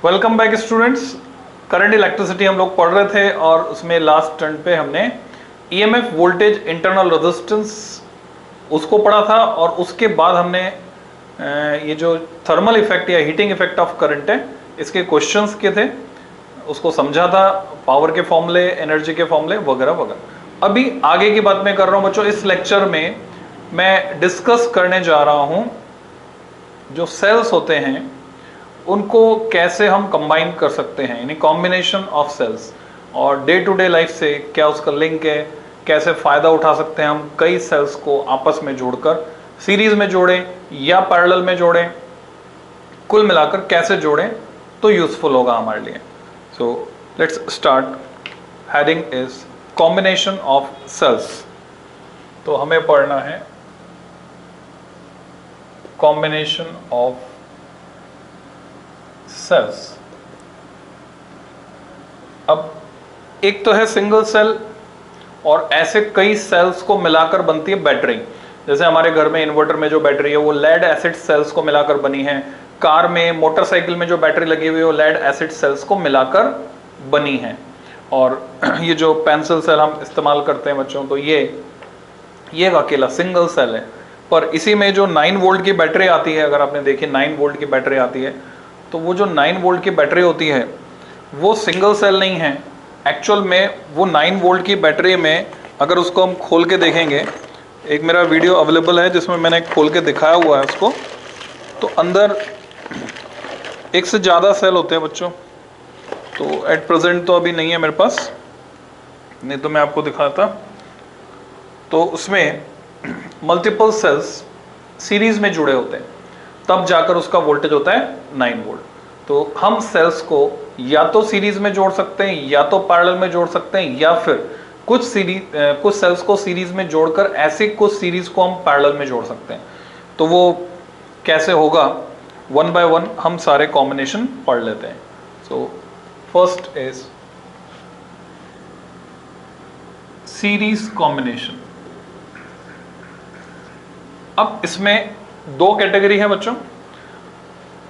Welcome back students. Current electricity हम लोग पढ़ रहे थे और उसमें लास्ट टर्न पे हमने ईएमएफ वोल्टेज इंटरनल रेजिस्टेंस उसको पढ़ा था और उसके बाद हमने ये जो थर्मल इफेक्ट या हीटिंग इफेक्ट ऑफ करंट है इसके क्वेश्चंस के थे, उसको समझा था, पावर के फॉर्मूले, एनर्जी के फॉर्मूले वगैरह वगैरह। अभी आगे की बात मैं कर रहा हूं बच्चों। इस लेक्चर में मैं डिस्कस करने जा रहा हूं जो सेल्स होते हैं उनको कैसे हम कंबाइन कर सकते हैं, यानी कॉम्बिनेशन ऑफ सेल्स, और डे टू डे लाइफ से क्या उसका लिंक है, कैसे फायदा उठा सकते हैं हम कई सेल्स को आपस में जोड़कर, सीरीज में जोड़ें या पैरेलल में जोड़ें, कुल मिलाकर कैसे जोड़ें तो यूजफुल होगा हमारे लिए। So let's start. Heading is combination of cells. तो हमें पढ़ना है कॉम्बिनेशन ऑफ सेल्स। अब एक तो है सिंगल सेल और ऐसे कई सेल्स को मिलाकर बनती है बैटरी। जैसे हमारे घर में इन्वर्टर में जो बैटरी है वो लेड एसिड सेल्स को मिलाकर बनी है। कार में, मोटरसाइकिल में जो बैटरी लगी हुई है वो लेड एसिड सेल्स को मिलाकर बनी है। और ये जो पेंसिल सेल हम इस्तेमाल करते हैं बच्चों, तो ये अकेला सिंगल सेल है। पर इसी में जो 9 वोल्ट की बैटरी आती है, अगर आपने देखी 9 वोल्ट की बैटरी आती है, तो वो जो 9 वोल्ट की बैटरी होती है वो सिंगल सेल नहीं है। एक्चुअल में वो 9 वोल्ट की बैटरी में अगर उसको हम खोल के देखेंगे, एक मेरा वीडियो अवेलेबल है जिसमें मैंने खोल के दिखाया हुआ है उसको, तो अंदर एक से ज़्यादा सेल होते हैं बच्चों। तो एट प्रेजेंट तो अभी नहीं है मेरे पास, नहीं तो मैं आपको दिखाता। तो उसमें मल्टीपल सेल्स सीरीज में जुड़े होते हैं, तब जाकर उसका वोल्टेज होता है 9 वोल्ट। तो हम सेल्स को या तो सीरीज में जोड़ सकते हैं या तो पैरेलल में जोड़ सकते हैं, या फिर कुछ सेल्स को सीरीज में जोड़कर ऐसे कुछ सीरीज को हम पैरेलल में जोड़ सकते हैं। तो वो कैसे होगा, वन बाय वन हम सारे कॉम्बिनेशन पढ़ लेते हैं। So first is series combination. अब इसमें दो कैटेगरी है बच्चों।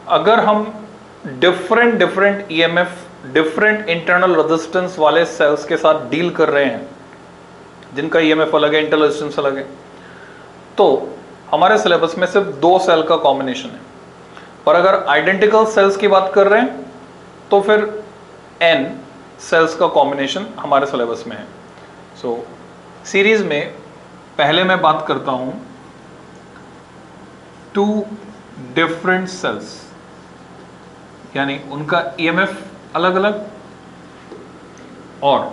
अगर हम different EMF, different internal resistance वाले सेल्स के साथ डील कर रहे हैं, जिनका ईएमएफ अलग है, इंटरनल रेजिस्टेंस अलग है, तो हमारे सिलेबस में सिर्फ 2 सेल का कॉम्बिनेशन है। पर अगर आइडेंटिकल सेल्स की बात कर रहे हैं तो फिर n सेल्स का कॉम्बिनेशन हमारे सिलेबस में है। सो सीरीज में पहले मैं बात करता हूं 2 डिफरेंट सेल्स, यानी उनका ईएमएफ अलग अलग और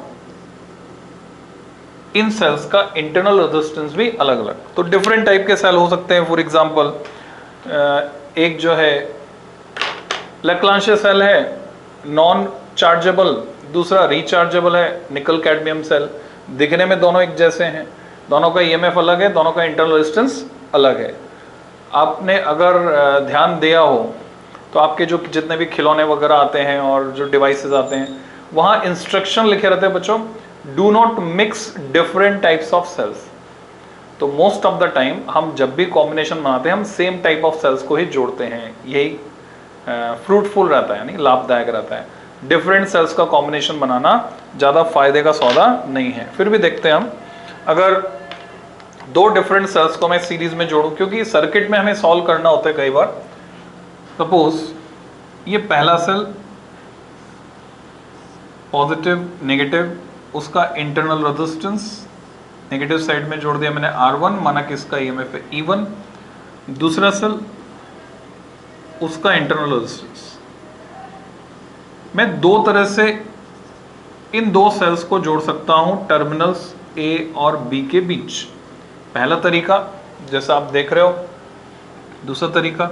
इन सेल्स का इंटरनल रेजिस्टेंस भी अलग अलग। तो डिफरेंट टाइप के सेल हो सकते हैं। फॉर एग्जांपल एक जो है लैक्लांशिया सेल है, नॉन चार्जेबल, दूसरा रिचार्जेबल है निकल कैडमियम सेल। दिखने में दोनों एक जैसे हैं, दोनों का ईएमएफ अलग है, दोनों का इंटरनल रेजिस्टेंस अलग है। आपने अगर ध्यान दिया हो तो आपके जो जितने भी खिलौने वगैरह आते हैं और जो डिवाइसेस आते हैं, वहाँ इंस्ट्रक्शन लिखे रहते हैं बच्चों, do not mix different types of cells. तो मोस्ट ऑफ द टाइम हम जब भी कॉम्बिनेशन बनाते हैं हम सेम टाइप ऑफ सेल्स को ही जोड़ते हैं। यही फ्रूटफुल रहता है, यानी लाभदायक रहता है। डिफरेंट सेल्स का कॉम्बिनेशन बनाना ज़्यादा फायदे का सौदा नहीं है। फिर भी देखते हैं हम, अगर 2 डिफरेंट सेल्स को मैं सीरीज में जोड़ूं, क्योंकि सर्किट में हमें सॉल्व करना होता है कई बार। सपोज ये पहला सेल पॉजिटिव नेगेटिव, उसका इंटरनल रेजिस्टेंस नेगेटिव साइड में जोड़ दिया मैंने R1, माना कि इसका ईएमएफ है E1। दूसरा सेल उसका इंटरनल रेजिस्टेंस। मैं 2 तरह से इन 2 सेल्स को जोड़ सकता हूं टर्मिनल्स A और B के बीच। पहला तरीका जैसा आप देख रहे हो, दूसरा तरीका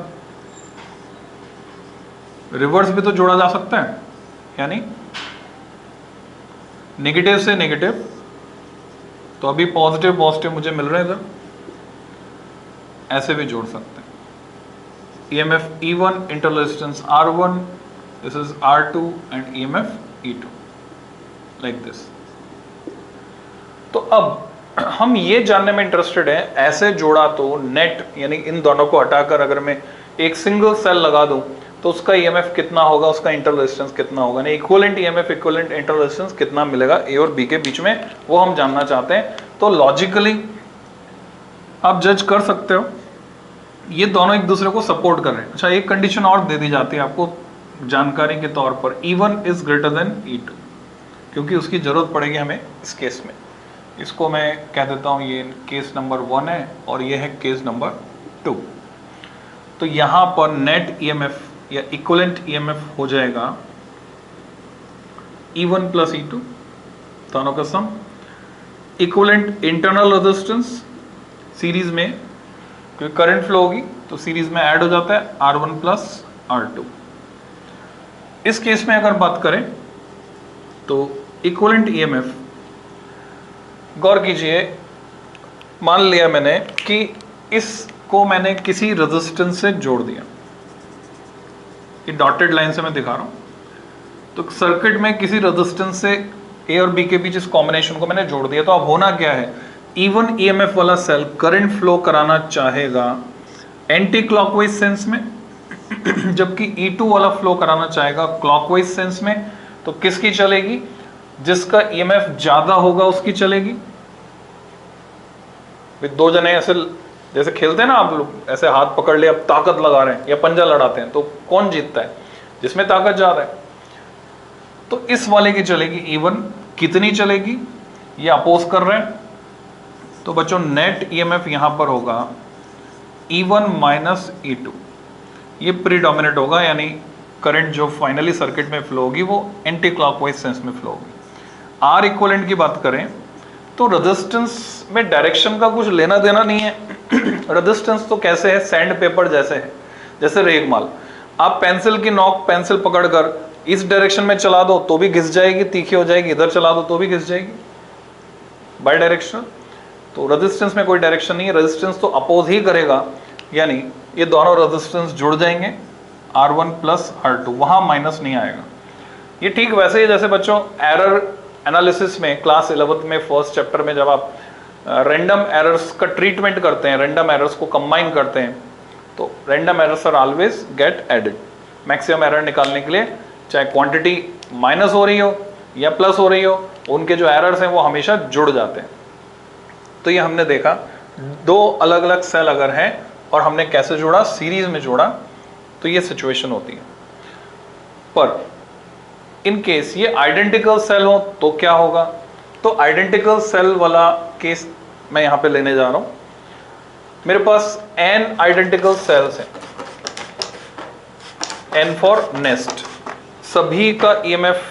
रिवर्स भी तो जोड़ा जा सकता है, यानी नेगेटिव से नेगेटिव। तो अभी पॉजिटिव पॉजिटिव मुझे मिल रहे हैं इधर, ऐसे भी जोड़ सकते हैं। EMF E1, internal resistance R1, this is R2 and EMF E2, like this. तो अब हम ये जानने में इंटरेस्टेड हैं, ऐसे जोड़ा तो नेट, यानी इन दोनों को हटाकर अगर मैं एक सिंगल सेल लगा दूं तो उसका ईएमएफ कितना होगा, उसका इंटर रेजिस्टेंस कितना होगा, नहीं equivalent EMF equivalent inter resistance कितना मिलेगा ए और बी के बीच में, वो हम जानना चाहते हैं। तो लॉजिकली आप जज कर सकते हो ये दोनों एक दूसरे को सपोर्ट कर रहे हैं। अच्छा, एक कंडीशन और दे दी जाती है आपको जानकारी के तौर पर, E1 is greater than E2, क्योंकि उसकी जरूरत पड़ेगी हमें इस केस में। इसको मैं कह देता हूं ये केस नंबर 1 है और ये है केस नंबर 2। तो यहां पर नेट ईएमएफ या इक्विवेलेंट ईएमएफ हो जाएगा E1 प्लस E2 दोनों का सम। इक्विवेलेंट इंटरनल रेजिस्टेंस सीरीज में, क्योंकि करंट फ्लो होगी तो सीरीज में ऐड हो जाता है R1 प्लस R2। इस केस में अगर बात करें तो इक्विवेलेंट ईएमएफ, गौर कीजिए, मान लिया मैंने कि इसको मैंने किसी रेजिस्टेंस से जोड़ दिया, ये डॉटेड लाइन से मैं दिखा रहा हूं। तो सर्किट में किसी रेजिस्टेंस से ए और बी के बीच इस कॉम्बिनेशन को मैंने जोड़ दिया। तो अब होना क्या है, E1 ईएमएफ वाला सेल करंट फ्लो कराना चाहेगा एंटी क्लॉकवाइज सेंस में, जबकि E2 वाला फ्लो कराना चाहेगा क्लॉकवाइज सेंस में। तो किसकी चलेगी, जिसका ईएमएफ ज्यादा होगा उसकी चलेगी। दो जने ऐसे जैसे खेलते हैं ना आप लोग, ऐसे हाथ पकड़ लिया, अब ताकत लगा रहे हैं या पंजा लड़ाते हैं, तो कौन जीतता है, जिसमें ताकत ज्यादा है। तो इस वाले की चलेगी E1, कितनी चलेगी, ये अपोज कर रहे हैं। तो बच्चों नेट ईएमएफ यहां पर होगा E1 माइनस E2, ये प्रीडोमिनेट होगा, यानी करंट जो फाइनली सर्किट में फ्लो होगी वो एंटी क्लॉकवाइज सेंस में फ्लो होगी। आर इक्विवेलेंट की बात करें तो रेजिस्टेंस में डायरेक्शन का कुछ लेना देना नहीं है। रेजिस्टेंस तो कैसे है, सैंड पेपर जैसे है, जैसे रेगमाल। आप पेंसिल की नोक पेंसिल पकड़कर इस डायरेक्शन में चला दो तो भी घिस जाएगी, तीखी हो जाएगी, इधर चला दो तो भी घिस जाएगी, बाय डायरेक्शनल। तो रेजिस्टेंस में कोई डायरेक्शन नहीं है, रेजिस्टेंस तो अपोज ही करेगा, यानी ये दोनों रेजिस्टेंस जुड़ जाएंगे R1 प्लस R2, वहां माइनस नहीं आएगा। ये ठीक वैसे ही जैसे बच्चों एरर एनालिसिस में क्लास 11th में फर्स्ट चैप्टर में जब आप रैंडम एरर्स का ट्रीटमेंट करते हैं, रैंडम एरर्स को कंबाइन करते हैं, तो random errors are always get added. Maximum error निकालने के लिए चाहे क्वांटिटी माइनस हो रही हो या प्लस हो रही हो, उनके जो एरर्स हैं वो हमेशा जुड़ जाते हैं। तो ये हमने देखा, दो अलग अलग सेल अगर हैं और हमने कैसे जोड़ा, सीरीज में जोड़ा, तो ये सिचुएशन होती है। पर इन केस ये आइडेंटिकल सेल हो तो क्या होगा, तो आइडेंटिकल सेल वाला केस मैं यहां पे लेने जा रहा हूं। मेरे पास n आइडेंटिकल सेल्स हैं, n फॉर नेस्ट, सभी का ईएमएफ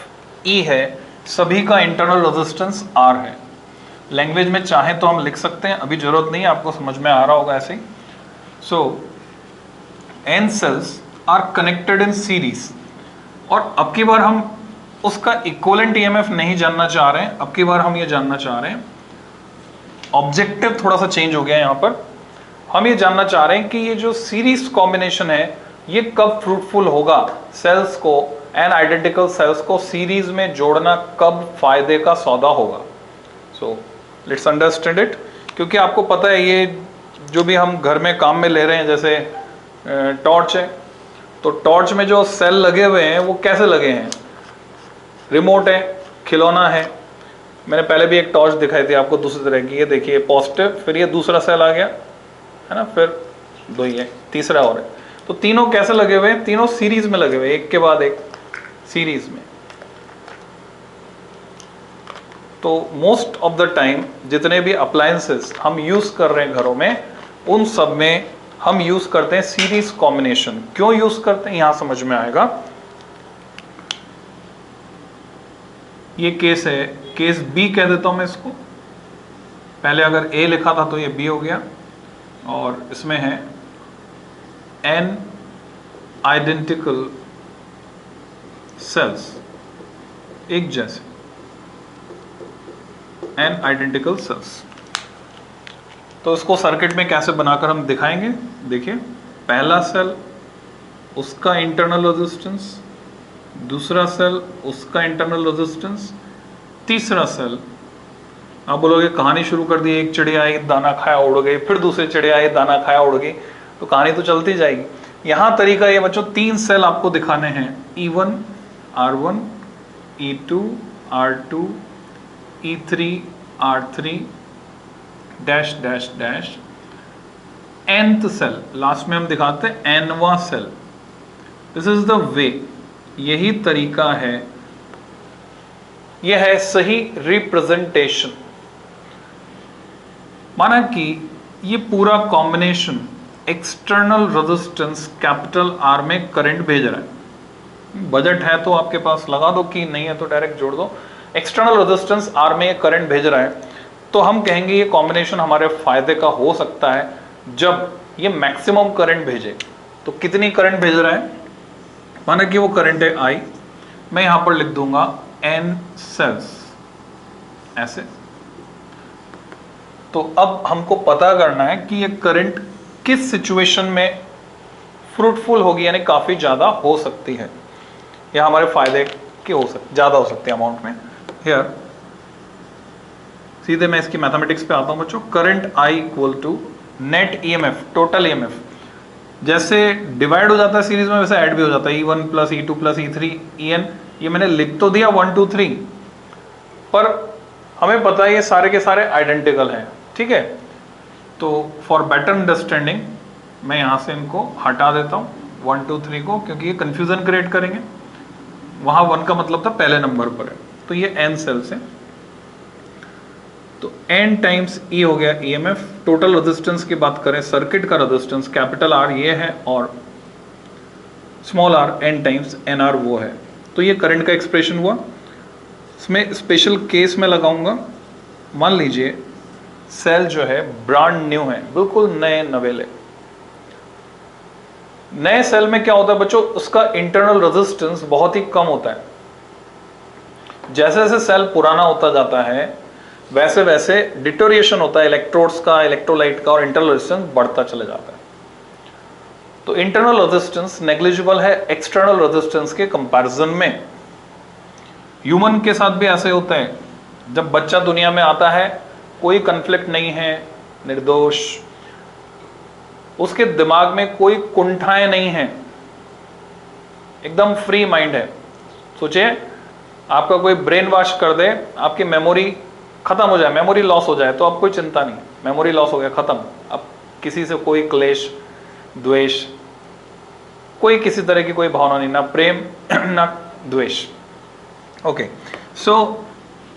E है, सभी का इंटरनल रेजिस्टेंस R है। लैंग्वेज में चाहे तो हम लिख सकते हैं, अभी जरूरत नहीं है, आपको समझ में आ रहा होगा ऐसे ही। So n cells are connected in series, और अब की बार हम उसका इक्विवेलेंट ईएमएफ नहीं जानना चाह रहे हैं, अब की बार हम ये जानना चाह रहे हैं, ऑब्जेक्टिव थोड़ा सा चेंज हो गया है। यहां पर हम ये जानना चाह रहे हैं कि ये जो सीरीज कॉम्बिनेशन है ये कब फ्रूटफुल होगा, सेल्स को, एन आइडेंटिकल सेल्स को सीरीज में जोड़ना कब फायदे का सौदा होगा। सो लेट्स अंडरस्टैंड इट, क्योंकि आपको पता है ये जो भी हम घर में काम में ले रहे हैं, जैसे टॉर्च है, तो टॉर्च में जो सेल लगे हुए हैं वो कैसे लगे हैं, रिमोट है, खिलौना है। मैंने पहले भी एक टॉर्च दिखाई थी आपको दूसरी तरह की, ये देखिए पॉजिटिव, फिर ये दूसरा सेल आ गया है ना, फिर दो ही है, तीसरा और है। तो तीनों कैसे लगे हुए हैं, तीनों सीरीज में लगे हुए, एक के बाद एक सीरीज में। तो मोस्ट ऑफ द टाइम जितने भी अप्लायंसेस हम यूज कर रहे हैं घरों में, उन सब में हम यूज करते हैं सीरीज कॉम्बिनेशन। क्यों यूज करते हैं यहां समझ में आएगा। ये केस है, केस बी कह देता हूं मैं इसको, पहले अगर ए लिखा था तो ये बी हो गया, और इसमें है एन आइडेंटिकल सेल्स, एक जैसे एन आइडेंटिकल सेल्स। तो इसको सर्किट में कैसे बनाकर हम दिखाएंगे, देखिए पहला सेल उसका इंटरनल रेजिस्टेंस, दूसरा सेल उसका इंटरनल रेजिस्टेंस, तीसरा सेल, आप बोलोगे कहानी शुरू कर दी, एक चिड़िया आई दाना खाया उड़ गई, फिर दूसरी चिड़िया आई दाना खाया उड़ गई, तो कहानी तो चलती जाएगी। यहां तरीका ये बच्चों, 3 सेल आपको दिखाने हैं, E1 R1 E2 R2 E3 R3 dash dash dash, nth cell last में हम दिखाते हैं nवां cell. This is the way, यही तरीका है, यह है सही रिप्रेजेंटेशन। माना कि ये पूरा combination external resistance capital R में करंट भेज रहा है। बजट है तो आपके पास लगा दो, कि नहीं है तो डायरेक्ट जोड़ दो। एक्सटर्नल रेजिस्टेंस R में ये करंट भेज रहा है, तो हम कहेंगे ये कॉम्बिनेशन हमारे फायदे का हो सकता है जब ये मैक्सिमम करंट भेजे। तो कितनी करंट भेज रहा है, माना कि वो करंट है I, मैं यहां पर लिख दूंगा N सेल्स ऐसे। तो अब हमको पता करना है कि ये करंट किस सिचुएशन में फ्रूटफुल होगी, यानी काफी ज्यादा हो सकती है, या हमारे फायदे की ज्यादा हो सकती है अमाउंट में। हियर सीधे मैं इसकी मैथमेटिक्स पे आता हूं बच्चों। Current I equal to net EMF, total EMF। जैसे डिवाइड हो जाता है सीरीज में, वैसे ऐड भी हो जाता है, E1 plus E2 plus E3 EN। ये मैंने लिख तो दिया 1 2 3, पर हमें पता है ये सारे के सारे आइडेंटिकल हैं, ठीक है। तो फॉर बेटर अंडरस्टैंडिंग मैं यहां से इनको हटा देता हूं 1 2 3 को, क्योंकि ये कंफ्यूजन क्रिएट करेंगे। वहां 1 का मतलब था पहले नंबर पर है, तो ये N सेल्स है। तो N टाइम्स E हो गया EMF। टोटल रेजिस्टेंस की बात करें, सर्किट का रेजिस्टेंस कैपिटल R ये है और small r N times NR वो है। तो ये करंट का एक्सप्रेशन हुआ। इसमें स्पेशल केस में लगाऊंगा, मान लीजिए सेल जो है ब्रांड न्यू है, बिल्कुल नए नवेले। नए सेल में क्या होता है बच्चों, उसका इंटरनल रेजिस्टेंस बहुत ही कम होता है। जैसे जैसे सेल पुराना होता जाता है वैसे वैसे डिटोरिएशन होता है इलेक्ट्रोड्स का, इलेक्ट्रोलाइट का, और इंटरनल रेजिस्टेंस बढ़ता चले जाता है। तो इंटरनल रेजिस्टेंस नेग्लिजिबल है एक्सटर्नल रेजिस्टेंस के कंपैरिजन में। ह्यूमन के साथ भी ऐसे होता है, जब बच्चा दुनिया में आता है कोई कन्फ्लिक्ट नहीं है, निर्दोष, उसके दिमाग में कोई कुंठाएं नहीं है, एकदम फ्री माइंड है। सोचिए आपका कोई ब्रेन वॉश कर दे, आपकी मेमोरी खत्म हो जाए, मेमोरी लॉस हो जाए, तो अब कोई चिंता नहीं, मेमोरी लॉस हो गया, खत्म। अब किसी से कोई क्लेश, द्वेष, कोई किसी तरह की कोई भावना नहीं, ना प्रेम ना द्वेष। Okay, so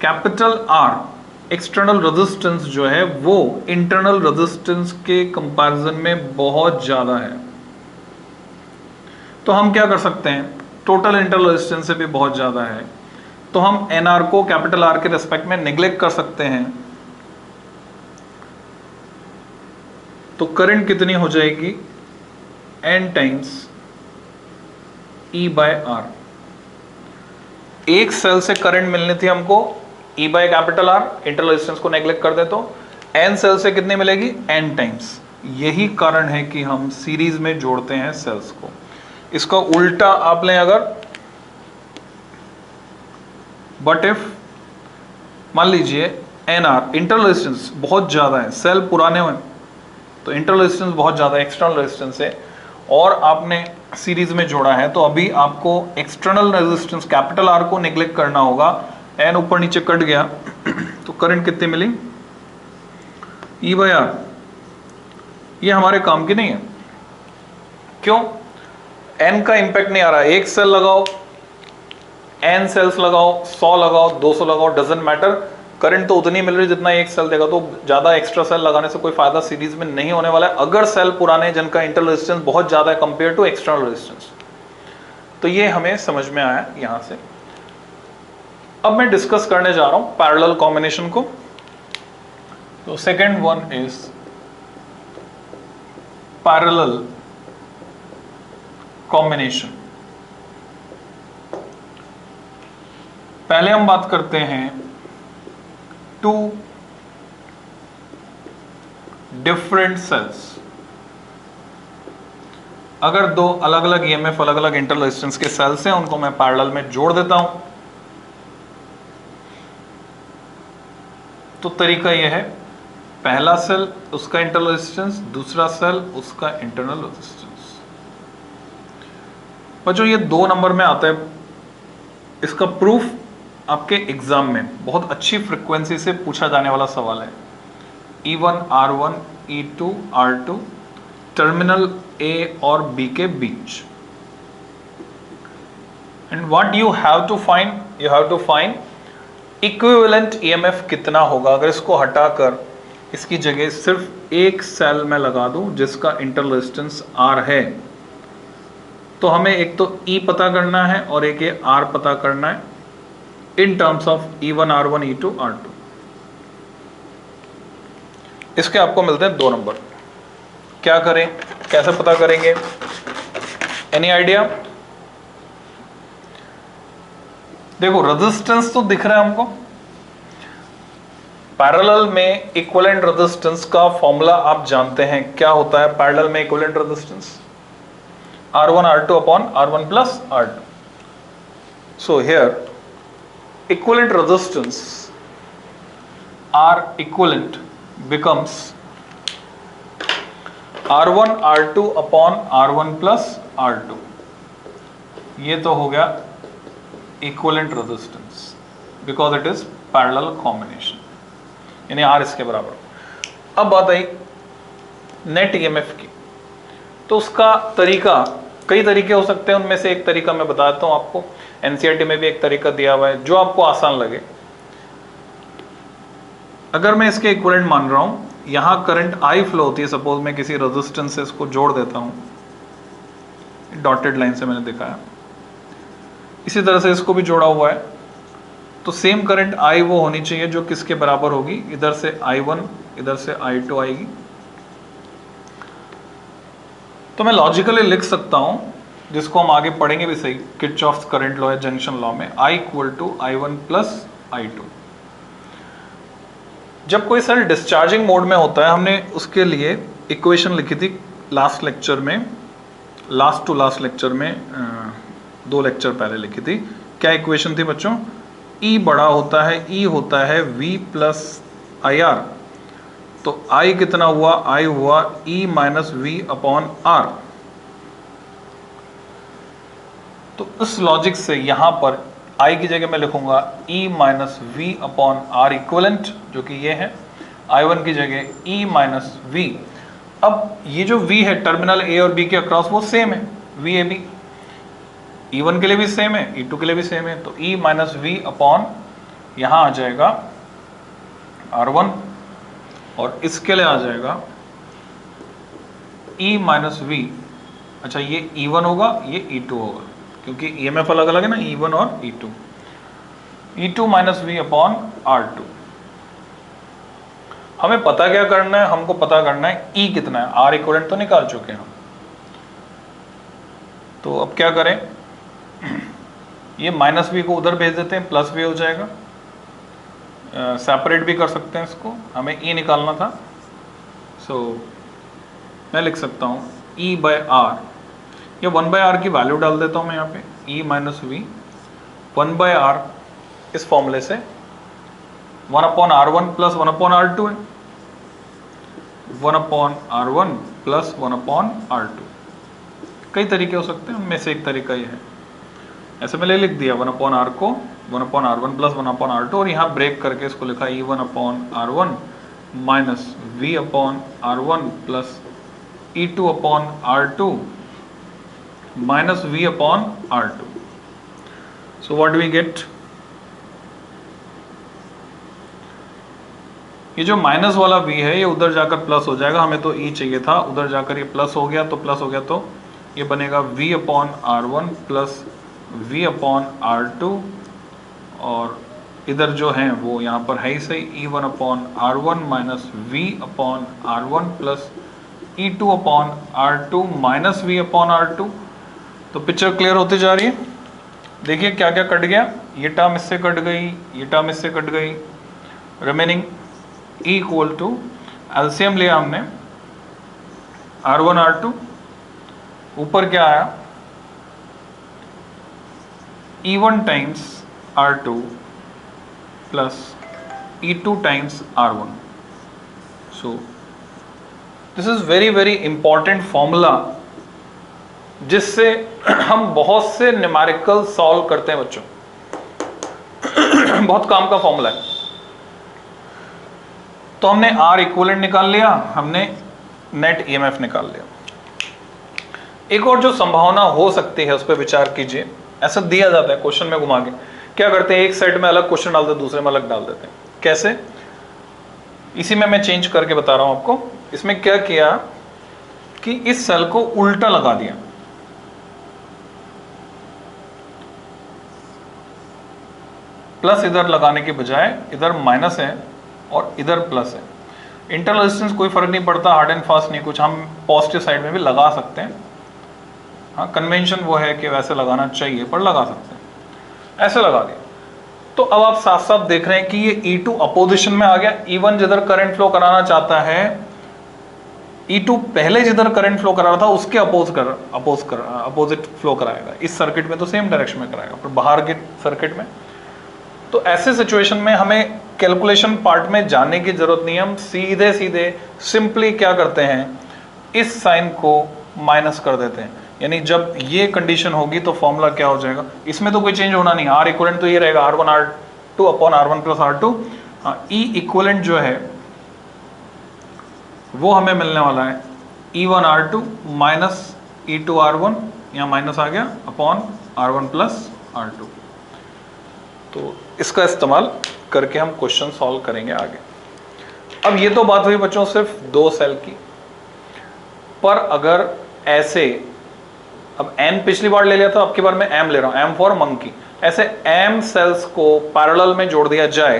capital R external resistance जो है वो इंटरनल रेजिस्टेंस के कंपैरिजन में बहुत ज्यादा है। तो हम क्या कर सकते हैं, टोटल इंटरनल रेजिस्टेंस से भी बहुत ज्यादा है, तो हम NR को कैपिटल R के रेस्पेक्ट में नेग्लेक्ट कर सकते हैं। तो करंट कितनी हो जाएगी, N times E by R। एक सेल से करंट मिलनी थी हमको E by capital R, internal resistance को नेग्लेक्ट कर दे तो N सेल से कितनी मिलेगी, N टाइम्स। यही कारण है कि हम सीरीज में जोड़ते हैं सेल्स को। इसका उल्टा आप लें अगर, बट इफ मान लीजिए NR इंटरनल रेजिस्टेंस बहुत ज्यादा है, सेल पुराने हुए तो इंटरनल रेजिस्टेंस बहुत ज्यादा है एक्सटर्नल रेजिस्टेंस से, और आपने सीरीज में जोड़ा है, तो अभी आपको एक्सटर्नल रेजिस्टेंस कैपिटल R को नेग्लेक्ट करना होगा। N ऊपर नीचे कट गया तो करंट कितनी मिली, E बाय R। ये हमारे काम की नहीं है, क्यों, N का इंपैक्ट नहीं आ रहा है। एक सेल लगाओ, N सेल्स लगाओ, 100 लगाओ, 200 लगाओ, डजंट मैटर, करंट तो उतनी मिल रही जितना एक सेल देगा। तो ज्यादा एक्स्ट्रा सेल लगाने से कोई फायदा सीरीज में नहीं होने वाला है, अगर सेल पुराने जिनका इंटरनल रेजिस्टेंस बहुत ज्यादा है कंपेयर टू एक्सटर्नल रेजिस्टेंस। तो ये हमें समझ में आया यहां से। अब मैं डिस्कस करने जा रहा हूं पैरेलल कॉम्बिनेशन को। तो second one is parallel combination. पहले हम बात करते हैं टू डिफरेंट सेल्स। अगर दो अलग अलग EMF अलग अलग इंटरनल रेजिस्टेंस के सेल्स हैं, उनको मैं पैरेलल में जोड़ देता हूं। तो तरीका यह है, पहला सेल उसका इंटरनल रेजिस्टेंस, दूसरा सेल उसका इंटरनल रेजिस्टेंस। बच्चों ये 2 नंबर में आता है। इसका प्रूफ आपके एग्जाम में बहुत अच्छी फ्रिक्वेंसी से पूछा जाने वाला सवाल है। E1 R1 E2 R2 terminal A और B के बीच। And what you have to find, you have to find equivalent EMF कितना होगा। अगर इसको हटाकर इसकी जगह सिर्फ एक सेल में लगा दूं जिसका इंटरनल रेजिस्टेंस R है, तो हमें एक तो E पता करना है और एक ये R पता करना है in terms of E1 R1 E2 R2। इसके आपको मिलते हैं 2 नंबर। क्या करें, कैसे पता करेंगे, एनी आइडिया? देखो रेजिस्टेंस तो दिख रहा है हमको, पैरेलल में इक्विवेलेंट रेजिस्टेंस का फॉर्मूला आप जानते हैं। क्या होता है पैरेलल में equivalent resistance? R1 R2 upon R1 plus R2. So here equivalent resistance R equivalent becomes R1 R2 upon R1 plus R2। ये तो हो गया equivalent resistance because it is parallel combination, यानी R इसके बराबर। अब बात आई नेट EMF की, तो उसका तरीका, कई तरीके हो सकते हैं, उनमें से एक तरीका मैं बताता हूं आपको। एनसीईआरटी में भी एक तरीका दिया हुआ है जो आपको आसान लगे। अगर मैं इसके इक्विवेलेंट मान रहा हूं, यहां करंट I फ्लो होती है, सपोज मैं किसी रेजिस्टेंस से इसको जोड़ देता हूं, डॉटेड लाइन से मैंने दिखाया, इसी तरह से इसको भी जोड़ा हुआ है, तो सेम करंट I वो होनी चाहिए जो किसके बराबर होगी, इधर से I1 इधर से I2 आएगी। तो मैं लॉजिकली लिख सकता हूं, जिसको हम आगे पढ़ेंगे भी सही, किरचॉफ्स करंट लॉ है जंक्शन लॉ में, I equal to I1 plus I2। जब कोई सेल डिस्चार्जिंग मोड में होता है, हमने उसके लिए इक्वेशन लिखी थी लास्ट लेक्चर में, लास्ट टू लास्ट लेक्चर में, 2 लेक्चर पहले लिखी थी। क्या इक्वेशन थी बच्चों? E बड़ा होता है, E होता है V प्लस IR। तो I कितना हुआ? I हुआ E minus V upon R। तो इस लॉजिक से यहां पर I की जगह मैं लिखूंगा E minus V upon R equivalent, जो कि ये है। I1 की जगह E माइनस V। अब ये जो V है टर्मिनल A और B के अक्रॉस, वो सेम है, VAB। E1 के लिए भी सेम है, E2 के लिए भी सेम है, तो E माइनस V अपॉन यहां आ जाएगा R1, और इसके लिए आ जाएगा E माइनस V। अच्छा, ये E1 होगा, ये E2 होगा, क्योंकि EMF अलग अलग है ना, E1 और E2। E2 minus V upon R2। हमें पता क्या करना है? हमको पता करना है E कितना है। R इक्विवेलेंट तो निकाल चुके हैं हम, तो अब क्या करें, ये माइनस V को उधर भेज देते हैं, प्लस V हो जाएगा। सेपरेट भी कर सकते हैं इसको, हमें E निकालना था। सो मैं लिख सकता हूँ E बाय R, ये 1 बाय R की वैल्यू डाल देता हूँ मैं यहाँ पे, E minus V 1 by R, इस फॉर्मूले से 1 upon R1 plus 1 upon R2 है, 1 upon R1 plus 1 upon R2। कई तरीके हो सकते हैं, उनमें से एक तरीका ये है। ऐसे मैंने लिख दिया 1 अपॉन R को 1 upon R1 plus 1 upon R2, और यहाँ ब्रेक करके इसको लिखा E1 upon R1 minus V upon R1 plus E2 upon R2 minus V upon R2। So what do we get? ये जो माइनस वाला V है, ये उधर जाकर प्लस हो जाएगा, हमें तो E चाहिए था, उधर जाकर ये प्लस हो गया, तो प्लस हो गया, तो ये बनेगा V upon R1 plus V upon R2, और इधर जो है वो यहाँ पर है ही सही, E1 upon R1 minus V upon R1 plus E2 upon R2 minus V upon R2। तो पिक्चर क्लियर होती जा रही है। देखिए क्या क्या कट गया, ये टर्म इससे कट गई, ये टर्म इससे कट गई, remaining E equal to, LCM लिया हमने R1 R2, ऊपर क्या आया E1 times R2 plus E2 times R1। So this is very very important formula, जिससे हम बहुत से न्यूमेरिकल सॉल्व करते हैं बच्चों, बहुत काम का फॉर्मूला है। तो हमने आर इक्विवेलेंट निकाल लिया, हमने नेट ईएमएफ निकाल लिया। एक और जो संभावना हो सकती है उस पर विचार कीजिए। ऐसा दिया जाता है क्वेश्चन में घुमा के, क्या करते हैं एक सेट में अलग क्वेश्चन डालते हैं, दूसरे में अलग डाल देते हैं। कैसे? इसी में मैं चेंज करके बता रहा हूं आपको। इसमें क्या किया कि इस सेल को उल्टा लगा दिया, प्लस इधर लगाने के बजाय इधर माइनस है और इधर प्लस है। इंटरनल रेजिस्टेंस कोई फर्क नहीं पड़ता, हार्ड एंड फास्ट नहीं कुछ, हम पॉजिटिव साइड में भी लगा सकते हैं। हाँ, कन्वेंशन वो है कि वैसे लगाना चाहिए पर लगा सकते हैं। ऐसे लगा दिया तो अब आप साफ साफ देख रहे हैं कि ये E2 अपोजिशन में आ गया। E1 जिधर करंट फ्लो कराना चाहता है, E2 पहले जिधर करंट फ्लो करा रहा था उसके अपोजिट फ्लो कराएगा। इस सर्किट में तो सेम डायरेक्शन में कराएगा, पर बाहर के सर्किट में। तो ऐसे सिचुएशन में हमें कैलकुलेशन पार्ट में जाने की जरूरत नहीं है, हम सीधे सीधे सिंपली क्या करते हैं, इस साइन को माइनस कर देते हैं। यानी जब ये कंडीशन होगी तो फॉर्मूला क्या हो जाएगा, इसमें तो कोई चेंज होना नहीं, आर इक्विवेलेंट तो ये रहेगा R1 R2 upon R1 plus R2। ई इक्विवेलेंट जो है वो हमें मिलने वाला है E1 R2 minus E2 R1, यहाँ माइनस आ गया, अपॉन R1 प्लस R2। तो इसका इस्तेमाल करके हम क्वेश्चन सॉल्व करेंगे आगे। अब ये तो बात हुई बच्चों सिर्फ दो सेल की, पर अगर ऐसे, अब n पिछली बार ले लिया था, अब की बार मैं m ले रहा हूं, m फॉर मंकी। ऐसे m सेल्स को पैरेलल में जोड़ दिया जाए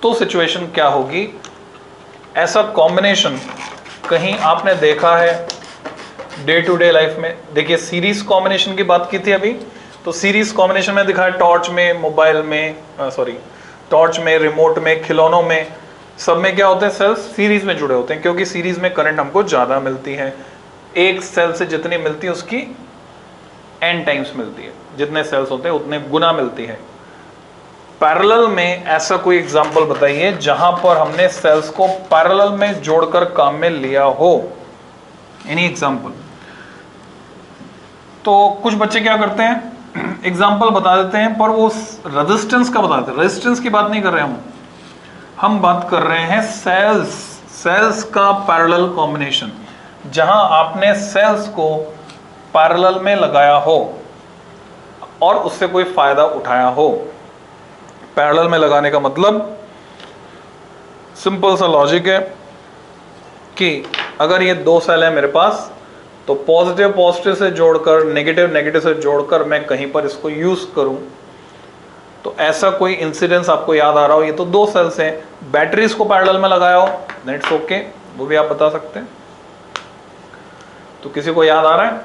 तो सिचुएशन क्या होगी। ऐसा कॉम्बिनेशन कहीं आपने देखा है डे टू डे लाइफ में? देखिए सीरीज कॉम्बिनेशन की बात की थी अभी, तो सीरीज कॉम्बिनेशन में दिखा है टॉर्च में, मोबाइल में, टॉर्च में, रिमोट में, खिलौनों में, सब में क्या होते हैं, सेल्स सीरीज में जुड़े होते हैं, क्योंकि सीरीज में करंट हमको ज्यादा मिलती है। एक सेल से जितनी मिलती है उसकी n टाइम्स मिलती है, जितने सेल्स होते हैं उतने गुना मिलती है। पैरेलल में ऐसा कोई एग्जांपल बताइए जहां पर हमने सेल्स को पैरेलल में जोड़कर काम में लिया हो, एनी एग्जांपल। तो कुछ बच्चे क्या करते हैं, एग्जांपल बता देते हैं पर वो रेजिस्टेंस का बता देते हैं। रेजिस्टेंस की बात नहीं कर रहे हम बात कर रहे हैं सेल्स का पैरेलल कॉम्बिनेशन, जहां आपने सेल्स को पैरेलल में लगाया हो और उससे कोई फायदा उठाया हो। पैरेलल में लगाने का मतलब सिंपल सा लॉजिक है कि अगर ये दो सेल है मेरे पास, तो पॉजिटिव पॉजिटिव से जोड़कर, नेगेटिव नेगेटिव से जोड़कर मैं कहीं पर इसको यूज करूं, तो ऐसा कोई इंसिडेंस आपको याद आ रहा हो, ये तो दो सेल्स हैं, बैटरीज को पैरेलल में लगाया हो, नेट्स ओके, वो भी आप बता सकते हैं। तो किसी को याद आ रहा है?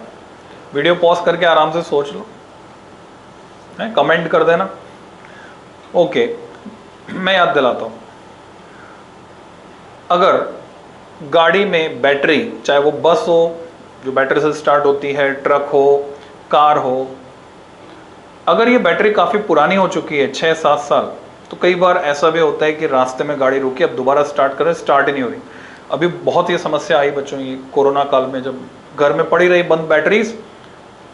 वीडियो पॉज करके आराम से सोच लो, कमेंट कर देना। ओके, मैं याद दिलाता हूं। अगर गाड़ी में बैटरी, चाहे वो बस हो जो बैटरी से स्टार्ट होती है, ट्रक हो, कार हो, अगर ये बैटरी काफ़ी पुरानी हो चुकी है 6-7 साल, तो कई बार ऐसा भी होता है कि रास्ते में गाड़ी रुकी, अब दोबारा स्टार्ट करें, स्टार्ट ही नहीं हो रही। अभी बहुत ये समस्या आई बच्चों, ये कोरोना काल में जब घर में पड़ी रही बंद बैटरीज,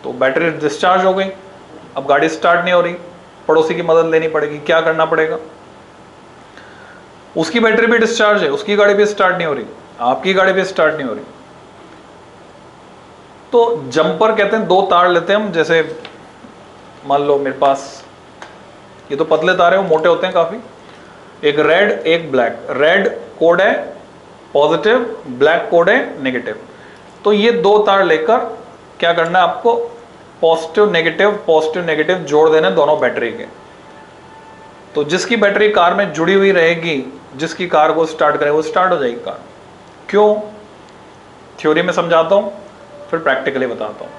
तो बैटरी डिस्चार्ज हो गई, अब गाड़ी स्टार्ट नहीं हो रही, पड़ोसी की मदद लेनी पड़ेगी। क्या करना पड़ेगा? उसकी बैटरी भी डिस्चार्ज है, उसकी गाड़ी भी स्टार्ट नहीं हो रही, आपकी गाड़ी भी स्टार्ट नहीं हो रही। तो जंपर कहते हैं, दो तार लेते हैं हम, जैसे मान लो मेरे पास ये तो पतले तार है, वो मोटे होते हैं काफी, एक रेड एक ब्लैक, रेड कोड है पॉजिटिव, ब्लैक कोड है नेगेटिव। तो ये दो तार लेकर क्या करना है आपको, पॉजिटिव नेगेटिव जोड़ देने दोनों बैटरी के। तो जिसकी बैटरी कार में जुड़ी हुई रहेगी, जिसकी कार को स्टार्ट करे वो स्टार्ट हो जाएगी कार। क्यों? थ्योरी में समझाता हूं, फिर प्रैक्टिकली बताता हूं।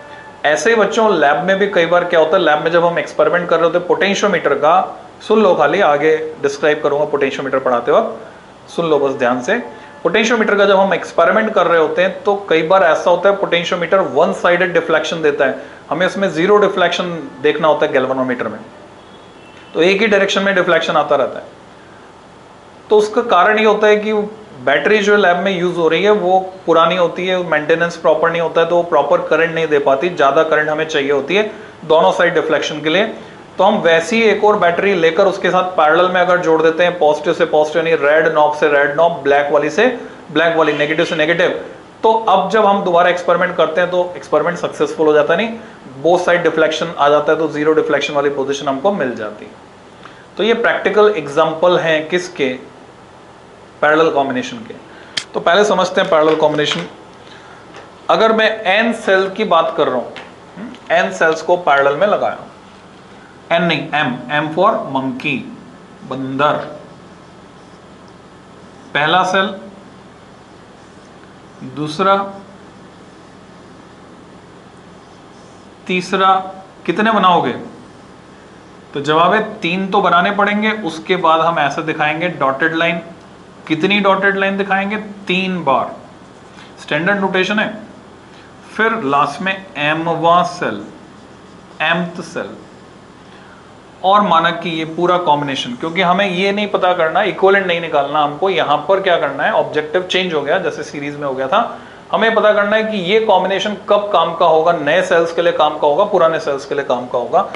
ऐसे ही बच्चों लैब में भी कई बार क्या होता है, लैब में जब हम एक्सपेरिमेंट कर रहे होते हैं पोटेंशियोमीटर का, सुन लो, खाली आगे डिस्क्राइब करूंगा पोटेंशियोमीटर पढ़ाते वक्त, सुन लो बस ध्यान से। पोटेंशियोमीटर का जब हम एक्सपेरिमेंट कर रहे होते हैं तो कई बार ऐसा होता है पोटेंशियोमीटर वन साइडेड डिफ्लेक्शन देता है, हमें इसमें जीरो डिफ्लेक्शन देखना होता है गैल्वेनोमीटर में, तो एक ही डायरेक्शन में डिफ्लेक्शन आता रहता है। तो उसका कारण ये होता है कि बैटरी जो लैब में यूज हो रही है वो पुरानी होती है, मेंटेनेंस प्रॉपर नहीं होता है, तो वो प्रॉपर करंट नहीं दे पाती, ज्यादा करंट हमें चाहिए होती है दोनों साइड डिफ्लेक्शन के लिए। तो हम वैसी एक और बैटरी लेकर उसके साथ पैरेलल में अगर जोड़ देते हैं, पॉजिटिव से पॉजिटिव यानी रेड नॉब से रेड नॉब, ब्लैक वाली से ब्लैक वाली, नेगेटिव से नेगेटिव, तो अब जब हम दोबारा एक्सपेरिमेंट करते हैं तो एक्सपेरिमेंट सक्सेसफुल हो जाता है, नहीं बोथ साइड डिफ्लेक्शन आ जाता है, तो जीरो डिफ्लेक्शन वाली पोजीशन हमको मिल जाती है। तो ये प्रैक्टिकल एग्जांपल हैं किसके, पैरेलल कॉम्बिनेशन के। तो पहले समझते हैं पैरेलल कॉम्बिनेशन। अगर मैं n सेल की बात कर रहा हूं, n सेल्स को पैरेलल में लगाया, n नहीं m फॉर मंकी, बंदर, पहला सेल, दूसरा, तीसरा, कितने बनाओगे? तो जवाब है 3 तो बनाने पड़ेंगे। उसके बाद हम ऐसे दिखाएंगे डॉटेड लाइन, कितनी डॉटेड लाइन दिखाएंगे? 3 बार, स्टैंडर्ड नोटेशन है। फिर लास्ट में mवां सेल, mth सेल, और माना कि ये पूरा कॉम्बिनेशन, क्योंकि हमें ये नहीं पता करना, इक्विवेलेंट नहीं निकालना, हमको यहां पर क्या करना है, ऑब्जेक्टिव चेंज हो गया जैसे सीरीज में हो गया था, हमें पता करना है कि ये कॉम्बिनेशन कब काम का होगा, नए सेल्स के लिए काम का होगा, पुराने सेल्स के लिए काम का होगा।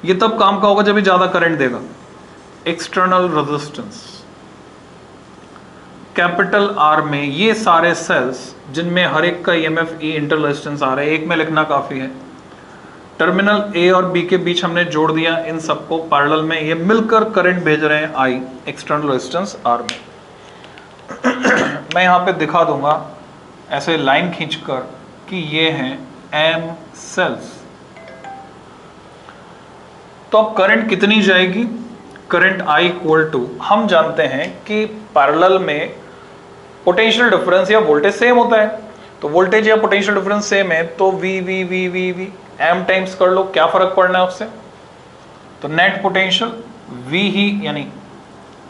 ये तब काम का होगा जब ये ज्यादा करंट देगा। एक्सटर्नल रेजिस्टेंस, कैपिटल आर में ये सारे सेल्स जिनमें हर एक का ईएमएफ ई इंटरनल रेजिस्टेंस आ रहा है, एक में लिखना काफी है। टर्मिनल ए और बी के बीच हमने जोड़ दिया इन सबको पैरेलल में, ये मिलकर करंट भेज रहे हैं आई, एक्सटर्नल रेजिस्टेंस आर में। मैं यहां पे दिखा दूंगा ऐसे लाइन खींचकर कि ये हैं एम सेल्स। तो अब करंट कितनी जाएगी? करंट आई इक्वल टू, हम जानते हैं कि पैरेलल में पोटेंशियल डिफरेंस या वोल्टेज सेम होता है, तो वोल्टेज या पोटेंशियल डिफरेंस सेम है, तो V V V V V M times कर लो, क्या फर्क पड़ना है उससे? तो नेट पोटेंशियल वी ही यानी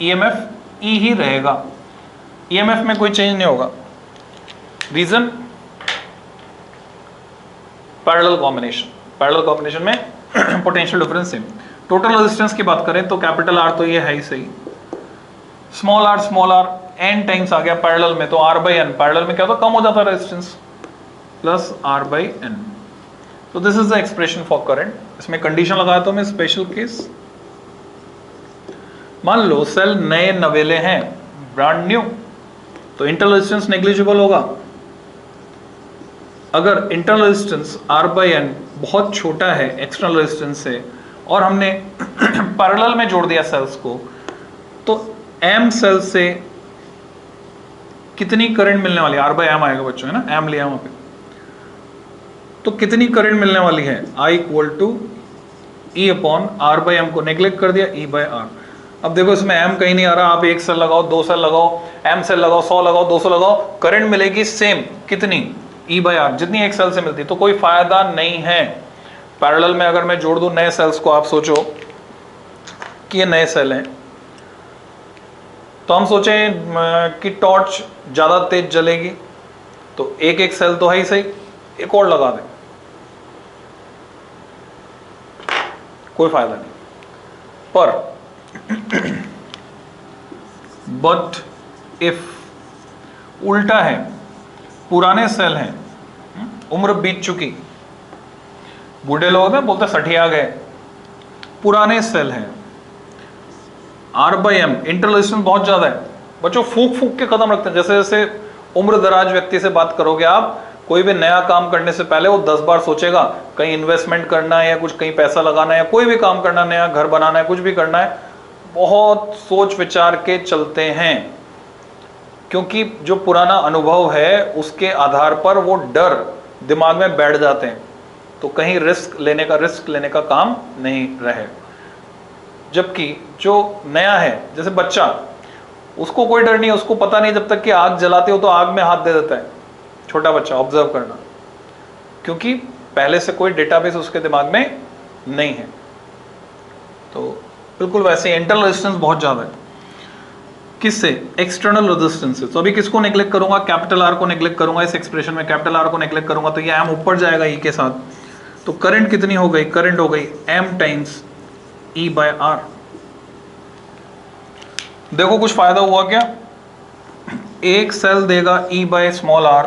ईएमएफ ई ही रहेगा, ईएमएफ में कोई चेंज नहीं होगा। Reason, parallel combination, parallel combination में potential difference same. Total resistance की बात करें तो कैपिटल आर तो ये है ही सही, स्मॉल आर एन टाइम्स आ गया पैरेलल में, तो आर बाई एन, पैरेलल में क्या होता, कम हो जाता है resistance, plus R by N. तो this is the expression for current. इसमें कंडीशन लगाया तो मैं स्पेशल केस, मान लो सेल नए नवेले हैं, ब्रांड न्यू, तो इंटरनल रेजिस्टेंस नेग्लिजिबल होगा। अगर internal resistance R by N बहुत छोटा है एक्सटर्नल रेजिस्टेंस से, और हमने पैरेलल में जोड़ दिया सेल्स को, तो एम सेल से कितनी करंट मिलने वाली है? आर बाई एम आएगा बच्चों, है ना, एम लिया वहां पे, तो कितनी करंट मिलने वाली है? I equal to E upon R by M को नेग्लेक्ट कर दिया, ई बाई आर। अब देखो इसमें एम कहीं नहीं आ रहा, आप 1 सेल लगाओ, 2 सेल लगाओ, एम सेल लगाओ, 100 लगाओ, 200 लगाओ, करंट मिलेगी सेम, कितनी? ई बाई आर, जितनी एक सेल से मिलती, तो कोई फायदा नहीं है। पैरेलल में अगर मैं जोड़ दूं नए सेल्स को, आप सोचो कि ये नए सेल हैं, तो हम सोचें कि टॉर्च ज्यादा तेज जलेगी, तो एक एक सेल तो है ही सही, एक और लगा दें, कोई फायदा नहीं। पर बट इफ उल्टा है, पुराने सेल हैं, उम्र बीत चुकी, बूढ़े लोग ना बोलते सठिया गए, पुराने सेल हैं, R by M internal resistance बहुत ज्यादा है। बच्चों फूक फूक के कदम रखते हैं, जैसे जैसे उम्र दराज व्यक्ति से बात करोगे आप, कोई भी नया काम करने से पहले वो 10 बार सोचेगा, कहीं इन्वेस्टमेंट करना है या कुछ कहीं पैसा लगाना है या कोई भी काम करना, नया घर बनाना है, कुछ भी करना है, बहुत सोच विचार के चलते हैं, क्योंकि जो पुराना अनुभव है उसके आधार पर वो डर दिमाग में बैठ जाते हैं, तो कहीं रिस्क लेने का काम नहीं रहे। जबकि जो नया है, जैसे बच्चा, उसको कोई डर नहीं है, उसको पता नहीं जब तक कि आग जलाते हो तो आग में हाथ दे देता है, छोटा बच्चा, ऑब्जर्व करना, क्योंकि पहले से कोई डेटाबेस उसके दिमाग में नहीं है। तो बिल्कुल वैसे इंटरनल रेजिस्टेंस बहुत ज्यादा है, किससे? एक्सटर्नल रेजिस्टेंस से। तो अभी किसको नेग्लेक्ट करूंगा? कैपिटल आर को नेग्लेक्ट करूंगा, इस एक्सप्रेशन में कैपिटल आर को नेग्लेक्ट करूंगा, तो ये एम ऊपर जाएगा ई के साथ, तो करंट कितनी हो गई? करंट हो गई M times E by R. देखो कुछ फायदा हुआ क्या? एक सेल देगा E बाय स्मॉल r,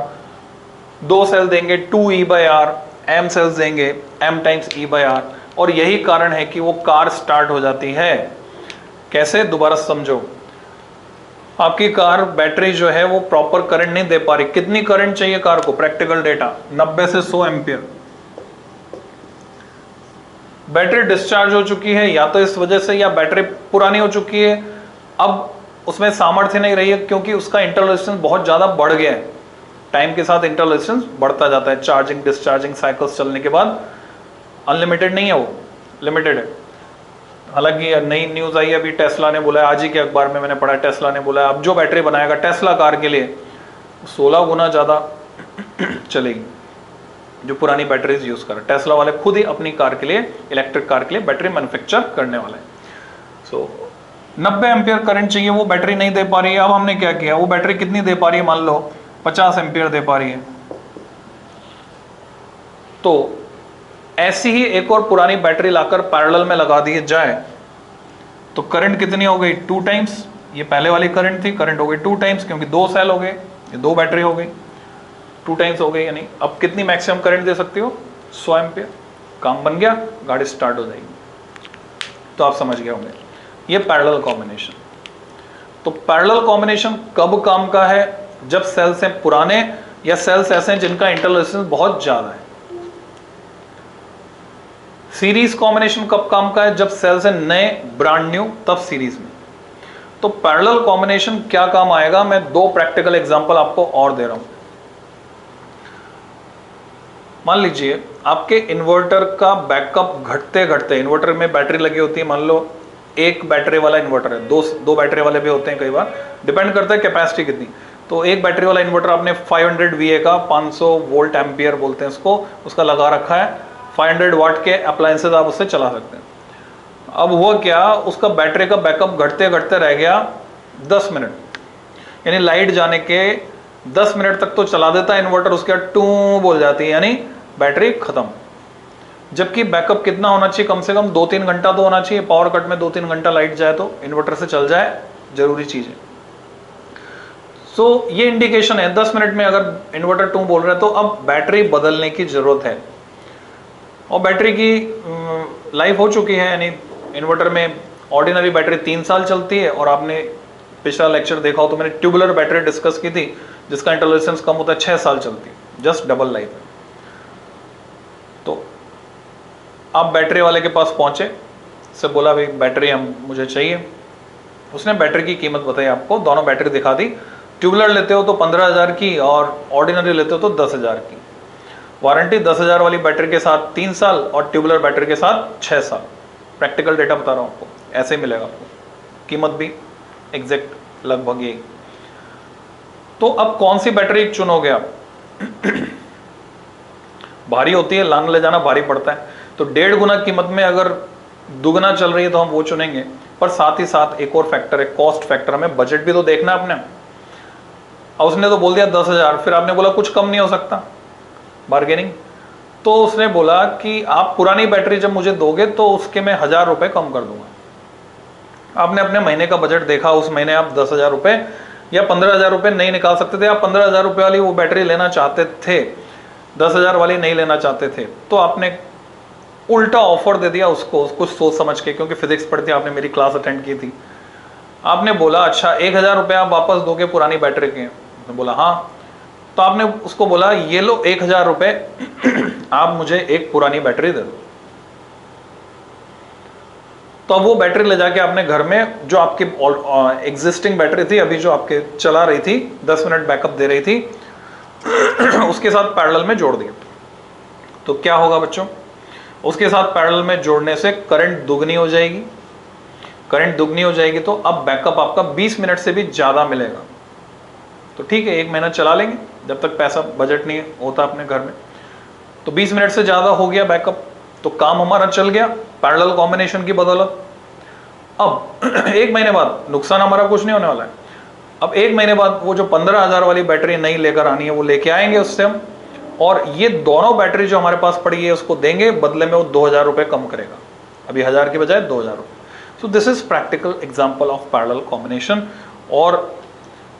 दो सेल देंगे 2E by r, m cells देंगे m times E by r, और यही कारण है कि वो कार स्टार्ट हो जाती है। कैसे, दोबारा समझो। आपकी कार बैटरी जो है वो प्रॉपर करंट नहीं दे पा रही। कितनी करंट चाहिए कार को? प्रैक्टिकल डेटा 90 से 100 एम्पियर। बैटरी डिस्चार्ज हो चुकी है या तो इस वजह से, या बैटरी पुरानी हो चुकी है, अब उसमें सामर्थ्य नहीं रही है क्योंकि उसका इंटरनल रेजिस्टेंस बहुत ज़्यादा बढ़ गया है। टाइम के साथ इंटरनल रेजिस्टेंस बढ़ता जाता है, चार्जिंग डिस्चार्जिंग साइकिल्स चलने के बाद। अनलिमिटेड नहीं है वो, लिमिटेड है। हालांकि नई न्यूज़ आई है अभी, टेस्ला ने बोला है, आज ही के अखबार में मैंने पढ़ा, टेस्ला ने बोला है अब जो बैटरी बनाएगा टेस्ला कार के लिए 16 गुना ज़्यादा चलेगी जो पुरानी बैटरीज यूज़ कर। टेस्ला वाले खुद ही अपनी कार के लिए, इलेक्ट्रिक कार के लिए बैटरी मैन्युफैक्चर करने वाले हैं। सो 90 एम्पियर करंट चाहिए, वो बैटरी नहीं दे पा रही है। अब हमने क्या किया, वो बैटरी कितनी दे पा रही है, मान लो 50 एम्पियर दे पा रही है। तो ऐसी ही एक और पुरानी बैटरी लाकर पैरेलल में लगा दी जाए तो करंट कितनी हो गई, 2 टाइम्स। ये पहले वाली करंट थी, करंट हो गई 2 टाइम्स क्योंकि 2 सेल हो गए, ये 2 बैटरी हो गई, 2 टाइम्स हो गई। यानी अब कितनी मैक्सिमम करंट दे सकती हो, 100 एम्पियर। काम बन गया, गाड़ी स्टार्ट हो जाएगी। तो आप समझ गए होंगे ये पैरेलल कॉम्बिनेशन। तो पैरेलल कॉम्बिनेशन कब काम का है, जब सेल्स हैं पुराने या सेल्स ऐसे हैं जिनका इंटरनल रेजिस्टेंस बहुत ज्यादा है। सीरीज कॉम्बिनेशन कब काम का है, जब सेल्स हैं नए, ब्रांड न्यू, तब सीरीज में। तो पैरेलल कॉम्बिनेशन क्या काम आएगा, मैं 2 प्रैक्टिकल एग्जांपल आपको और दे रहा हूं। मान लीजिए आपके इन्वर्टर का बैकअप घटते घटते, इन्वर्टर में बैटरी लगी होती है, मान लो एक बैटरी वाला इन्वर्टर है, दो बैटरी वाले भी होते हैं कई बार, डिपेंड करता है कैपेसिटी कितनी। तो एक बैटरी वाला इन्वर्टर आपने 500 VA का, 500 वोल्ट एम्पियर बोलते हैं उसको, उसका लगा रखा है। 500 वाट के अप्लायंसेज आप उससे चला सकते हैं। अब हुआ क्या, उसका बैटरी का बैकअप घटते घटते रह गया 10 मिनट, यानी लाइट जाने के 10 मिनट तक तो चला देता है इन्वर्टर, उसके बाद टू बोल जाती है, यानी बैटरी खत्म। जबकि बैकअप कितना होना चाहिए, कम से कम 2-3 घंटा तो होना चाहिए। पावर कट में 2-3 घंटा लाइट जाए तो इन्वर्टर से चल जाए, जरूरी चीज है। सो ये इंडिकेशन है 10 मिनट में अगर इन्वर्टर टू बोल रहा है तो अब बैटरी बदलने की जरूरत है। और बैटरी की लाइफ हो चुकी है, यानी इन्वर्टर में ऑर्डिनरी बैटरी 3 साल चलती है, और आपने पिछला लेक्चर देखा हो तो मैंने ट्यूबुलर बैटरी डिस्कस की थी जिसका इंटरनल रेजिस्टेंस कम होता है, 6 साल चलती है, जस्ट डबल लाइफ है। तो आप बैटरी वाले के पास पहुंचे, से बोला भाई बैटरी मुझे चाहिए। उसने बैटरी की कीमत बताई आपको, दोनों बैटरी दिखा दी। ट्यूबुलर लेते हो तो 15,000 की और ऑर्डिनरी लेते हो तो 10,000 की। वारंटी 10,000 वाली बैटरी के साथ 3 साल और ट्यूबुलर बैटरी के साथ 6 साल। प्रैक्टिकल डेटा बता रहा हूँ आपको, ऐसे ही मिलेगा आपको, कीमत भी एग्जैक्ट लगभग यही। तो अब कौन सी बैटरी चुनोगे आप? भारी होती है, लाने ले जाना भारी पड़ता है, तो 1.5 गुना कीमत में अगर दुगना चल रही है तो हम वो चुनेंगे। पर साथ ही साथ एक और फैक्टर है, कॉस्ट फैक्टर। हमें बजट भी तो देखना है अपने। और उसने तो बोल दिया 10,000, फिर आपने बोला कुछ कम नहीं हो सकता, बार्गेनिंग। तो उसने बोला कि आप पुरानी बैटरी जब मुझे दोगे तो उसके मैं 1,000 रुपये कम कर दूंगा। आपने अपने महीने का बजट देखा, उस महीने आप 10,000 रुपये या 15,000 रुपये नहीं निकाल सकते थे, आप 15,000 रुपये वाली वो बैटरी लेना चाहते थे, 10,000 वाली नहीं लेना चाहते थे, तो आपने उल्टा ऑफर दे दिया उसको, कुछ सोच समझ के, क्योंकि फिजिक्स पढ़ती आपने मेरी क्लास अटेंड की थी। आपने बोला अच्छा 1,000 रुपये आप वापस दोगे पुरानी बैटरी के? उसने बोला हाँ। तो आपने उसको बोला ये लो 1,000 रुपये आप मुझे एक पुरानी बैटरी दे दो। तो अब वो बैटरी ले जाके आपने घर में, जो आपकी एग्जिस्टिंग बैटरी थी अभी जो आपके चला रही थी, 10 मिनट बैकअप दे रही थी, उसके साथ पैरेलल में जोड़ दिया। तो क्या होगा बच्चों, उसके साथ पैरेलल में जोड़ने से करंट दुगनी हो जाएगी। करंट दुगनी हो जाएगी तो अब बैकअप आपका 20 मिनट से भी ज़्यादा मिलेगा। तो ठीक है, 1 महीना चला लेंगे जब तक पैसा बजट नहीं होता अपने घर में। तो 20 मिनट से ज़्यादा हो गया बैकअप, तो काम हमारा चल गया पैरेलल कॉम्बिनेशन की बदौलत। अब 1 महीने बाद नुकसान हमारा कुछ नहीं होने वाला है। अब 1 महीने बाद वो जो 15,000 वाली बैटरी नहीं लेकर आनी है वो लेके आएंगे उससे हम, और ये दोनों बैटरी जो हमारे पास पड़ी है उसको देंगे, बदले में वो 2,000 रुपये कम करेगा, अभी 1,000 के बजाय 2,000 रुपये। सो this is practical example of parallel combination. और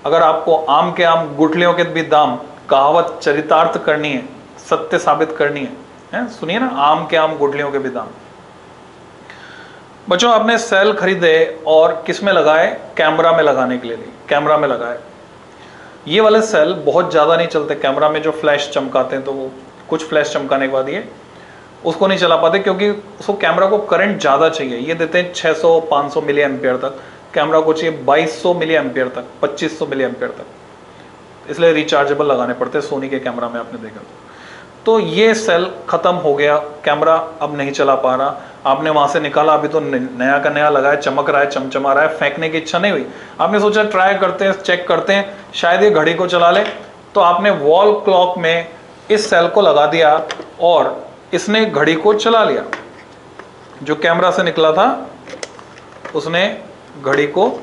अगर आपको आम के आम गुठलियों के भी दाम कहावत चरितार्थ करनी है, सत्य साबित करनी है, सुनिए ना, आम के आम गुठलियों के भी दाम। बच्चों आपने सेल खरीदे और किस में लगाए? कैमरा में लगाने के लिए कैमरा में लगाए। ये वाले सेल बहुत ज़्यादा नहीं चलते, कैमरा में जो फ्लैश चमकाते हैं तो वो कुछ फ्लैश चमकाने के बाद ये उसको नहीं चला पाते, क्योंकि उसको कैमरा को करंट ज़्यादा चाहिए। ये देते हैं 600-500 मिली एम्पियर तक, कैमरा को चाहिए 2200 मिली एम्पियर तक, 2500 मिली एम्पियर तक, इसलिए रिचार्जेबल लगाने पड़ते हैं सोनी के कैमरा में, आपने देखा। तो ये सेल खत्म हो गया, कैमरा अब नहीं चला पा रहा, आपने वहां से निकाला, अभी तो नया का नया लगाया, चमक रहा है, चमचमा रहा है, फेंकने की इच्छा नहीं हुई। आपने सोचा ट्राई करते हैं, चेक करते हैं, शायद ये घड़ी को चला ले। तो आपने वॉल क्लॉक में इस सेल को लगा दिया और इसने घड़ी को चला लिया। जो कैमरा से निकला था उसने घड़ी को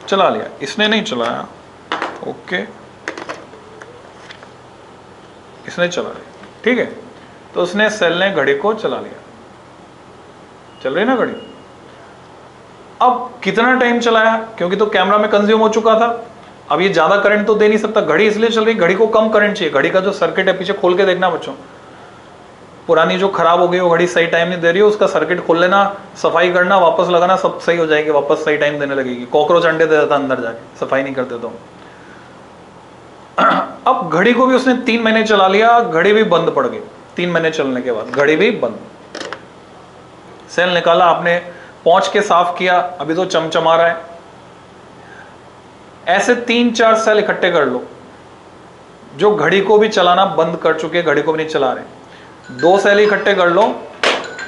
चला लिया, इसने नहीं चलाया। ओके, इसने चला लिया, ठीक है। तो उसने सेल ने घड़ी को चला लिया, चल रही ना घड़ी। अब कितना टाइम चलाया, क्योंकि तो कैमरा में कंज्यूम हो चुका था, अब ये ज्यादा करंट तो दे नहीं सकता, घड़ी इसलिए चल रही, घड़ी को कम करंट चाहिए। घड़ी का जो सर्किट है, पीछे खोल के देखना बच्चों, पुरानी जो खराब हो गई वो घड़ी सही टाइम नहीं दे रही है, उसका सर्किट खोल लेना, सफाई करना, वापस लगाना, सब सही हो जाएगी, वापस सही टाइम देने लगेगी। कॉकरोच अंडे दे देता अंदर जाके, सफाई नहीं करते तो। अब घड़ी को भी उसने 3 महीने चला लिया, घड़ी भी बंद पड़ गई। 3 महीने चलने के बाद घड़ी भी बंद। सेल निकाला आपने, पहुंच के साफ किया, अभी तो चमचमा रहा है। ऐसे 3-4 सेल इकट्ठे कर लो जो घड़ी को भी चलाना बंद कर चुके, घड़ी को भी नहीं चला रहे। 2 सेल इकट्ठे कर लो,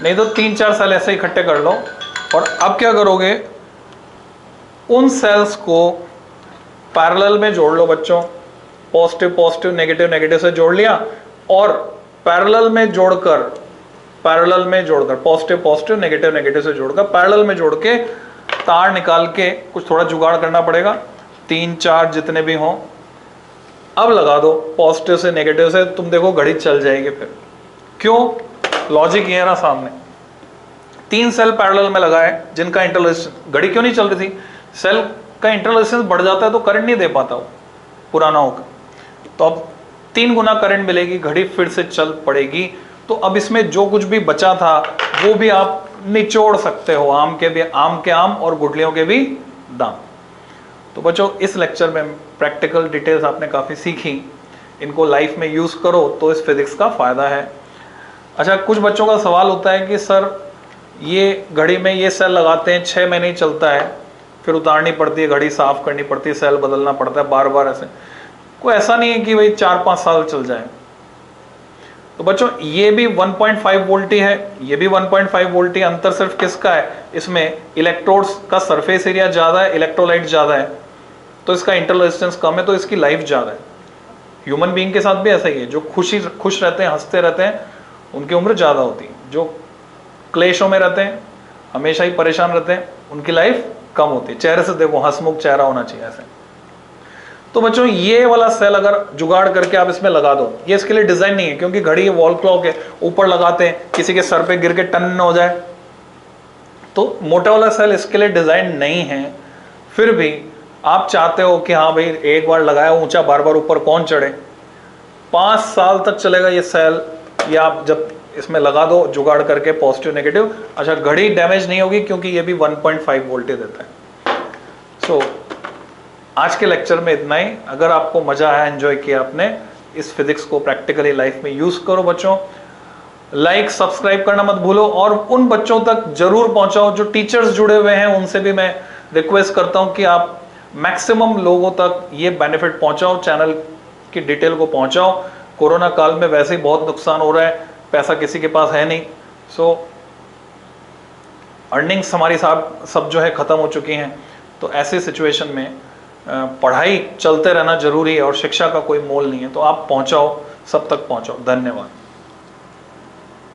नहीं तो 3-4 सेल ऐसे इकट्ठे कर लो। और अब क्या करोगे, उन सेल्स को पैरेलल में जोड़ लो बच्चों, पॉजिटिव पॉजिटिव, नेगेटिव नेगेटिव से जोड़ लिया, और पैरेलल में जोड़कर पॉजिटिव पॉजिटिव, नेगेटिव नेगेटिव से जोड़कर पैरेलल में जोड़ के तार निकाल के, कुछ थोड़ा जुगाड़ करना पड़ेगा, 3-4 जितने भी हों, अब लगा दो पॉजिटिव से नेगेटिव से, तुम देखो घड़ी चल जाएगी। फिर क्यों? लॉजिक ये रहा सामने, 3 सेल पैरेलल में लगाए जिनका इंटरनल रेजिस्टेंस, घड़ी क्यों नहीं चल रही थी? सेल का इंटरनल रेजिस्टेंस बढ़ जाता है तो करंट नहीं दे पाता वो पुराना होकर, तो अब 3 गुना करंट मिलेगी, घड़ी फिर से चल पड़ेगी। तो अब इसमें जो कुछ भी बचा था वो भी आप निचोड़ सकते हो, आम के आम और गुठलियों के भी दाम। तो बच्चों इस लेक्चर में प्रैक्टिकल डिटेल्स आपने काफ़ी सीखी, इनको लाइफ में यूज़ करो तो इस फिजिक्स का फ़ायदा है। अच्छा, कुछ बच्चों का सवाल होता है कि सर ये घड़ी में ये सेल लगाते हैं, 6 महीने ही चलता है, फिर उतारनी पड़ती है, घड़ी साफ करनी पड़ती है, सेल बदलना पड़ता है बार बार। ऐसे कोई ऐसा नहीं है कि भाई 4-5 साल चल जाए। तो बच्चों ये भी 1.5 वोल्ट ही है, ये भी 1.5 वोल्ट ही, अंतर सिर्फ किसका है, इसमें इलेक्ट्रोड्स का सरफेस एरिया ज़्यादा है, इलेक्ट्रोलाइट ज़्यादा है, तो इसका इंटरनल रेजिस्टेंस कम है, तो इसकी लाइफ ज़्यादा है। ह्यूमन बीइंग के साथ भी ऐसा ही है, जो खुश रहते हैं, हंसते रहते हैं, उनकी उम्र ज़्यादा होती है। जो क्लेशों में रहते हैं, हमेशा ही परेशान रहते हैं, उनकी लाइफ कम होती है। चेहरे से देखो, हंसमुख चेहरा होना चाहिए ऐसे। तो बच्चों ये वाला सेल अगर जुगाड़ करके आप इसमें लगा दो, ये इसके लिए डिजाइन नहीं है, क्योंकि घड़ी वॉल क्लॉक है, ऊपर लगाते हैं, किसी के सर पे गिर के टन न हो जाए, तो मोटा वाला सेल इसके लिए डिजाइन नहीं है। फिर भी आप चाहते हो कि हाँ भाई एक बार लगाया ऊंचा, बार बार ऊपर कौन चढ़े, 5 साल तक चलेगा ये सेल, या आप जब इसमें लगा दो जुगाड़ करके पॉजिटिव नेगेटिव। अच्छा, घड़ी डैमेज नहीं होगी क्योंकि ये भी 1.5 वोल्ट देता है। सो आज के लेक्चर में इतना ही। अगर आपको मजा आया, एंजॉय किया आपने, इस फिजिक्स को प्रैक्टिकली लाइफ में यूज करो बच्चों। लाइक सब्सक्राइब करना मत भूलो, और उन बच्चों तक जरूर पहुंचाओ जो टीचर्स जुड़े हुए हैं, उनसे भी मैं रिक्वेस्ट करता हूं कि आप मैक्सिमम लोगों तक ये बेनिफिट पहुंचाओ, चैनल की डिटेल को पहुंचाओ। कोरोना काल में वैसे ही बहुत नुकसान हो रहा है, पैसा किसी के पास है नहीं, सो अर्निंग्स हमारी सब जो है ख़त्म हो चुकी हैं। तो ऐसे सिचुएशन में पढ़ाई चलते रहना जरूरी है, और शिक्षा का कोई मोल नहीं है। तो आप पहुंचाओ, सब तक पहुंचाओ। धन्यवाद।